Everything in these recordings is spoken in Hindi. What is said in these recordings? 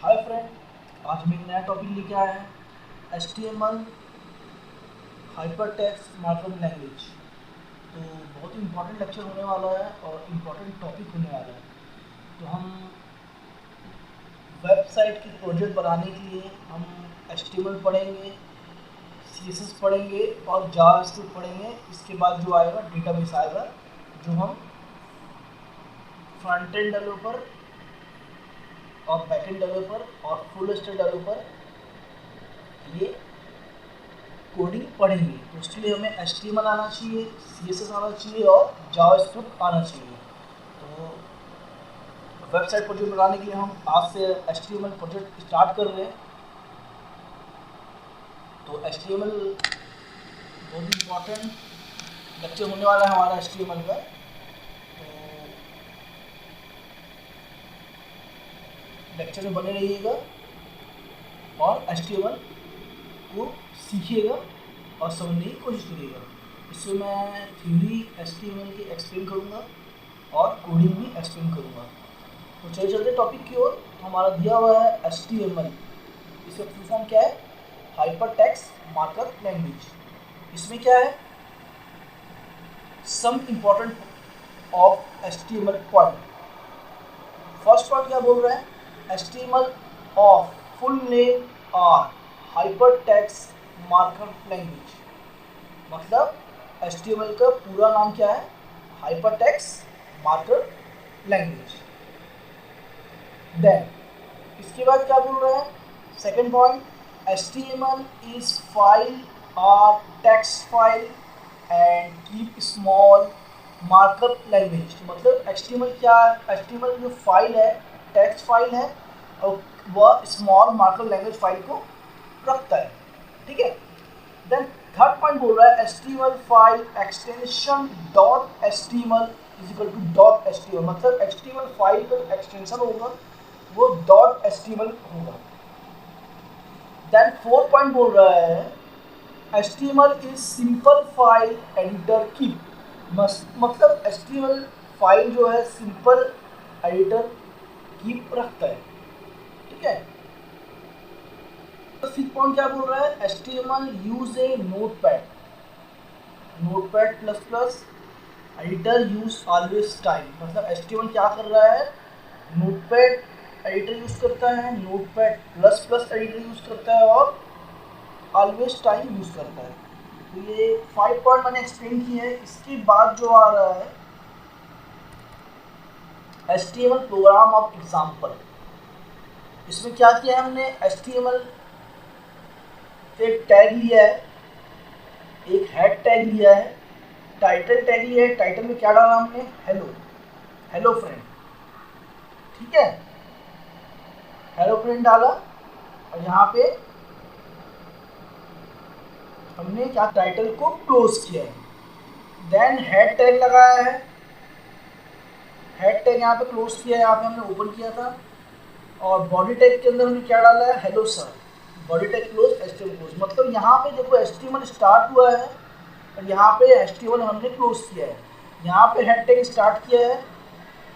हाय फ्रेंड, आज हम एक नया टॉपिक लेके आए हैं HTML हाइपरटेक्स्ट मार्कअप लैंग्वेज। तो बहुत ही इम्पोर्टेंट लेक्चर होने वाला है और इम्पोर्टेंट टॉपिक होने वाला है। तो हम वेबसाइट की प्रोजेक्ट बनाने के लिए हम HTML पढ़ेंगे, CSS पढ़ेंगे और जावास्क्रिप्ट पढ़ेंगे। इसके बाद जो आएगा डेटाबेस आएगा, जो हम फ्रंट एंड डेवलपर और बैक एंड डेवलपर और फुल स्टैक डेवलपर ये कोडिंग पढ़ेंगे। तो उसके लिए हमें HTML आना चाहिए, CSS आना चाहिए और जावास्क्रिप्ट आना चाहिए। तो वेबसाइट प्रोजेक्ट बनाने के लिए हम आज से HTML प्रोजेक्ट स्टार्ट कर रहे हैं। तो HTML बहुत इम्पोर्टेंट लेक्चर होने वाला है हमारा HTML का। तो लेक्चर में बने रहिएगा और HTML को सीखिएगा और समझने की कोशिश करिएगा। इससे मैं थ्योरी HTML की एक्सप्लेन करूँगा और कोडिंग भी एक्सप्लेन करूँगा। तो चलिए चलते टॉपिक की ओर। हमारा दिया हुआ है HTML, इसका फुल फॉर्म क्या है? Hypertext markup language. इसमें क्या है? Some important of HTML point. First point क्या बोल रहे हैं? HTML of full name are hypertext markup language. मतलब HTML का पूरा नाम क्या है? Hypertext markup language. देन इसके बाद क्या बोल रहे हैं? Second point, HTML is file और text file and keep small markup language. मतलब HTML क्या है? HTML जो फाइल है, टेक्स्ट फाइल है और वह स्मॉल मार्कअप लैंग्वेज फाइल को रखता है। ठीक है। देन थर्ड पॉइंट बोल रहा है HTML file extension dot HTML is equal to dot HTML। मतलब HTML फाइल का एक्सटेंशन होगा वो डॉट HTML होगा। देन फोर्थ पॉइंट बोल रहा है HTML is simple file editor की। मतलब HTML फाइल जो है सिंपल एडिटर की रखता है। ठीक है। तो फिफ्थ पॉइंट क्या बोल रहा है? HTML use a notepad, notepad plus plus editor use always time. मतलब HTML क्या कर रहा है? नोटपैड एडिटर यूज करता है, notepad plus plus editor use करता है और ऑलवेज टाइम यूज करता है। तो ये 5 पॉइंट मैंने एक्सप्लेन किए हैं। इसके बाद जो आ रहा है HTML प्रोग्राम ऑफ एग्जाम्पल। इसमें क्या किया है हमने? HTML एक टैग लिया है, एक हेड टैग लिया है, टाइटल टैग लिया है। टाइटल में क्या डाला हमने? Hello, hello friend. ठीक है, हेलो फ्रेंड डाला और यहाँ पे हमने क्या टाइटल को क्लोज किया है। देन हेड टैग लगाया है, हेड टैग यहाँ पे क्लोज किया है, यहाँ पे हमने ओपन किया था। और बॉडी टैग के अंदर हमने क्या डाला है? Hello sir. Body tag close, HTML close. मतलब यहाँ पे देखो HTML स्टार्ट हुआ है और यहाँ पे HTML हमने क्लोज किया है। यहाँ पे हेड टैग स्टार्ट किया है,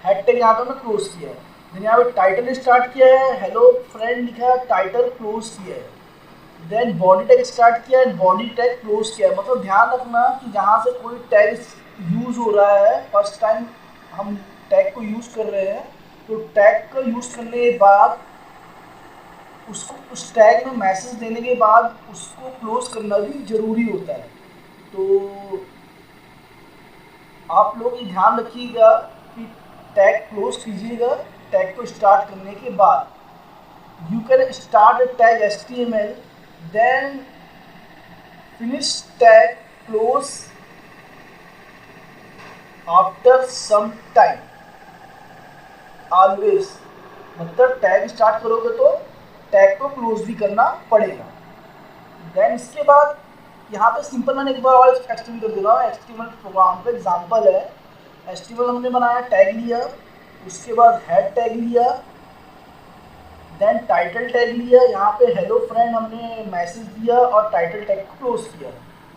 हेड टैग यहाँ पे हमने क्लोज किया है। देन यहाँ पे टाइटल स्टार्ट किया है, हेलो फ्रेंड लिखा है, टाइटल क्लोज किया है। देन बॉडी टैग स्टार्ट किया है, बॉडी टैग क्लोज किया है। मतलब ध्यान रखना कि जहाँ से कोई टैग यूज हो रहा है, फर्स्ट टाइम हम टैग को यूज कर रहे हैं, तो टैग का यूज करने के बाद उसको उस टैग में मैसेज देने के बाद उसको क्लोज करना भी जरूरी होता है। तो आप लोग ये ध्यान रखिएगा कि टैग क्लोज कीजिएगा टैग को स्टार्ट करने के बाद। You can start a tag HTML then finish tag close after some time always। मतलब टैग स्टार्ट करोगे तो टैग को क्लोज भी करना पड़ेगा। देन इसके बाद यहाँ पे सिंपल मैंने एक बार और एक्सप्लेन कर दे रहा हूँ। HTML प्रोग्राम का एग्जांपल है। HTML हमने बनाया, टैग लिया, उसके बाद हेड टैग लिया, देन टाइटल टैग लिया, यहाँ पे हेलो फ्रेंड हमने मैसेज दिया और टाइटल टैग को क्लोज किया।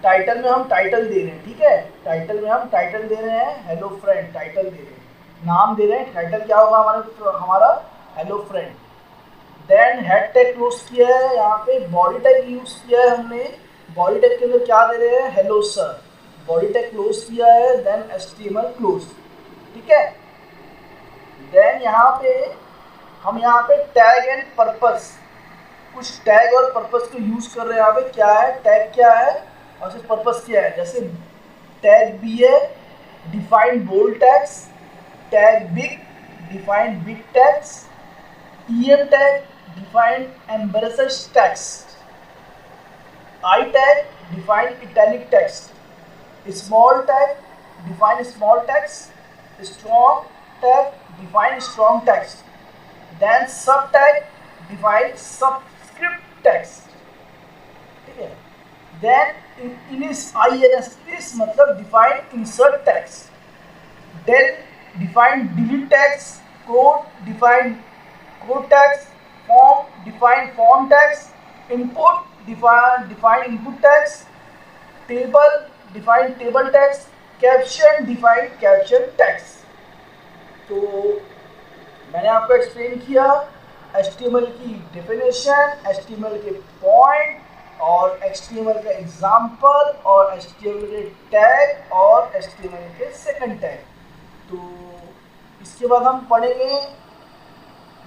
टाइटल में हम टाइटल दे रहे हैं, ठीक है, टाइटल में हम टाइटल दे रहे हैं, हेलो फ्रेंड टाइटल दे रहे हैं, नाम दे रहे हैं। टाइटल क्या होगा हमारा hello friend. Then then head tag close किया है, यहाँ पे बॉडी टैग यूज किया है हमने। बॉडी टैग के अंदर क्या दे रहे हैं, hello sir, body tag close किया है, देन HTML क्लोज। ठीक है, देन यहाँ पे हम यहाँ पे टैग एंड पर्पस, कुछ टैग और पर्पस को यूज कर रहे हैं। यहाँ पे क्या है, टैग क्या है और फिर पर्पस क्या है। जैसे टैग बी है, define bold tags, tag big, define big tags, EM tag, define embellished text, I tag, define italic text, small tag, define small text, strong tag, define strong text, then sub tag, define subscript text। ठीक है, then ins मतलब define insert text, del define delete text, code define code tags, form define form tags, input define input tags, table define table tags, caption define caption tags। तो मैंने आपको एक्सप्लेन किया HTML की डेफिनेशन, HTML के पॉइंट और HTML का एग्जाम्पल और HTML के टैग और HTML के सेकंड टैग। तो इसके बाद हम पढ़ेंगे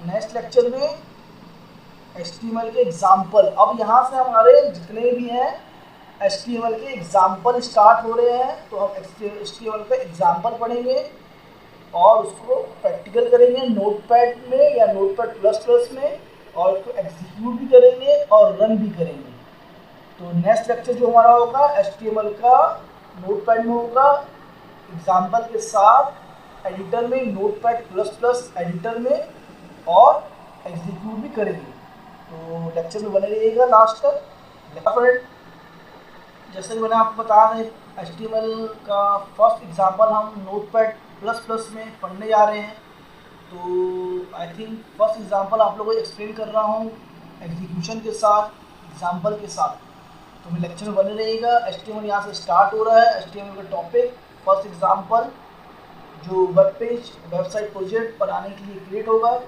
नेक्स्ट लेक्चर में HTML के एग्जाम्पल। अब यहाँ से हमारे जितने भी हैं HTML के एग्जाम्पल स्टार्ट हो रहे हैं, तो हम HTML का एग्जाम्पल पढ़ेंगे और उसको प्रैक्टिकल करेंगे नोटपैड में या नोटपैड प्लस प्लस में, और उसको एग्जीक्यूट भी करेंगे और रन भी करेंगे। तो नेक्स्ट लेक्चर जो हमारा होगा HTML का नोटपैड में होगा, एग्जाम्पल के साथ एडिटर में, नोटपैड प्लस प्लस एडिटर में, और एग्जीक्यूट भी करेंगे। तो लेक्चर में बने रहिएगा लास्ट तक। फ्रेंड, जैसे कि मैंने आपको बताया था HTML का फर्स्ट एग्जांपल हम नोटपैड प्लस प्लस में पढ़ने जा रहे हैं। तो आई थिंक फर्स्ट एग्जांपल आप लोगों को एक्सप्लेन कर रहा हूँ एग्जीक्यूशन के साथ, एग्जांपल के साथ। तो मैं लेक्चर में बने रहिएगा। HTML यहाँ से स्टार्ट हो रहा है, HTML का टॉपिक फर्स्ट एग्जाम्पल जो वेब पेज वेबसाइट प्रोजेक्ट बनाने के लिए क्रिएट होगा।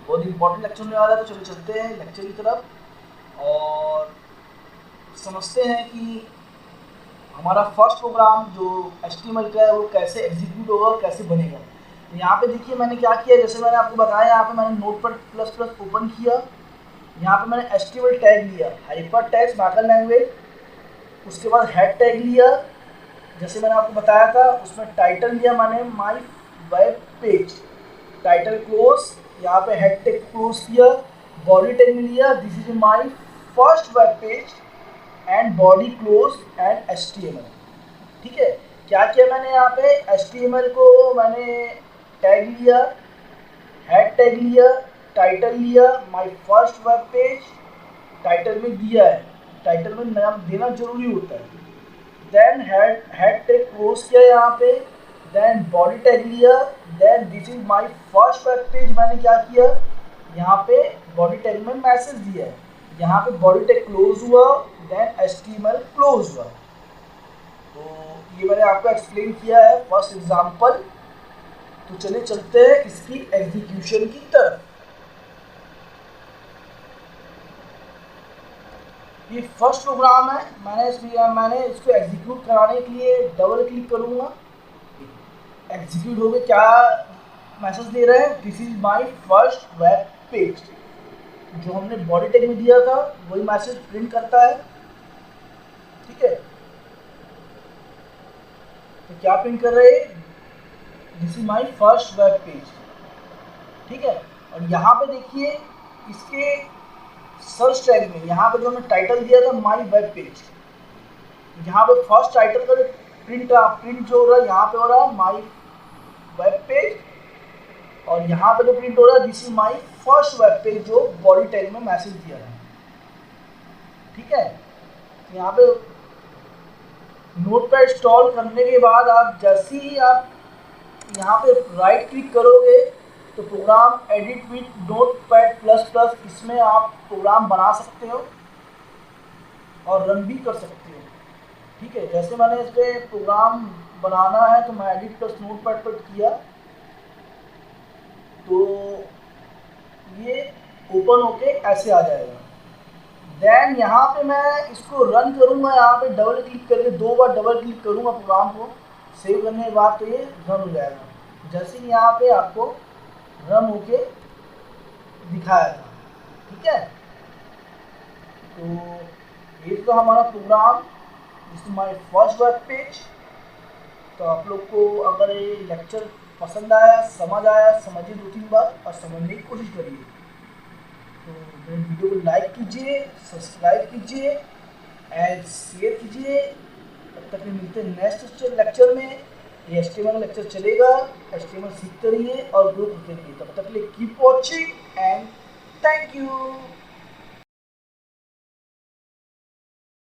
बहुत इंपॉर्टेंट लेक्चर होने वाला है। तो चलो चलते हैं लेक्चर की तरफ और समझते हैं कि हमारा फर्स्ट प्रोग्राम जो HTML का है वो कैसे एग्जीक्यूट होगा और कैसे बनेगा। तो यहाँ पे देखिए मैंने क्या किया, जैसे मैंने आपको बताया, यहाँ पे मैंने नोटपैड प्लस प्लस ओपन किया, यहाँ पे मैंने HTML टैग लिया, हाइपर टेक्स्ट मार्कअप लैंग्वेज, उसके बाद हेड टैग लिया, जैसे मैंने आपको बताया था, उसमें टाइटल लिया मैंने माई वेब पेज, टाइटल क्लोज, यहाँ पे हेड टैग क्लोज किया, बॉडी टैग में लिया this is my first web page and body close and HTML। ठीक है, क्या किया मैंने यहाँ पे HTML को मैंने टैग लिया, हेड टैग लिया, टाइटल लिया, माई फर्स्ट वेब पेज, टाइटल में दिया है, टाइटल में नाम देना जरूरी होता है, देन हेड टैग क्लोज किया यहाँ पे, देन बॉडी टैग लिया, then this is my first web page, मैंने क्या किया यहाँ पे बॉडी टैग में मैसेज दिया है, यहाँ पे बॉडी टैग क्लोज हुआ, देन HTML क्लोज हुआ। तो ये मैंने आपको एक्सप्लेन किया है फर्स्ट एग्जांपल। तो चलिए चलते हैं इसकी एग्जीक्यूशन की तरफ। ये फर्स्ट प्रोग्राम है, मैंने इसको एग्जीक्यूट कराने के लिए डबल क्लिक करूंगा, एग्जीक्यूट हो गया। क्या मैसेज दे रहा है, this is my first web page, जो हमने बॉडी टैग में दिया था वही मैसेज प्रिंट करता है। ठीक है, तो क्या प्रिंट कर रहे हैं, this is my first web page. ठीक है, और यहाँ पे देखिए इसके सर्च टैग में, यहाँ पे जो हमने टाइटल दिया था माय वेब पेज, यहाँ पे फर्स्ट टाइटल का प्रिंट जो हो रहा है यहाँ पे हो रहा है माय वेब पेज, और यहाँ पे जो प्रिंट हो रहा है this is my first web page, जो बॉडी टैग में मैसेज दिया है। ठीक है, यहाँ पे नोटपैड इंस्टॉल करने के बाद आप जैसे ही आप यहाँ पे राइट क्लिक करोगे तो program edit with Notepad plus plus, इसमें आप प्रोग्राम बना सकते हो और रन भी कर सकते हो। ठीक है, जैसे मैंने इस पर प्रोग्राम बनाना है तो मैं एडिट प्लस नोटपैड पर किया, तो ये ओपन होके ऐसे आ जाएगा। देन यहाँ पे मैं इसको रन करूँगा, यहाँ पे डबल क्लिक करके 2 बार डबल क्लिक करूँगा प्रोग्राम को सेव करने के बाद, तो ये रन हो जाएगा जैसे कि यहाँ पे आपको रन होके दिखाया था। ठीक है, तो ये तो हमारा program, this is my first web page. तो आप लोग को अगर ये लेक्चर पसंद आया, समझ आया, समझिए 2-3 बार और समझने की कोशिश करिए। तो मेरे वीडियो को लाइक कीजिए, सब्सक्राइब कीजिए एंड शेयर कीजिए। तब तक मिलते हैं नेक्स्ट लेक्चर में। ये HTML लेक्चर चलेगा, HTML सीखते रहिए और ग्रो करते रहिए। तब तक के लिए keep watching and thank you.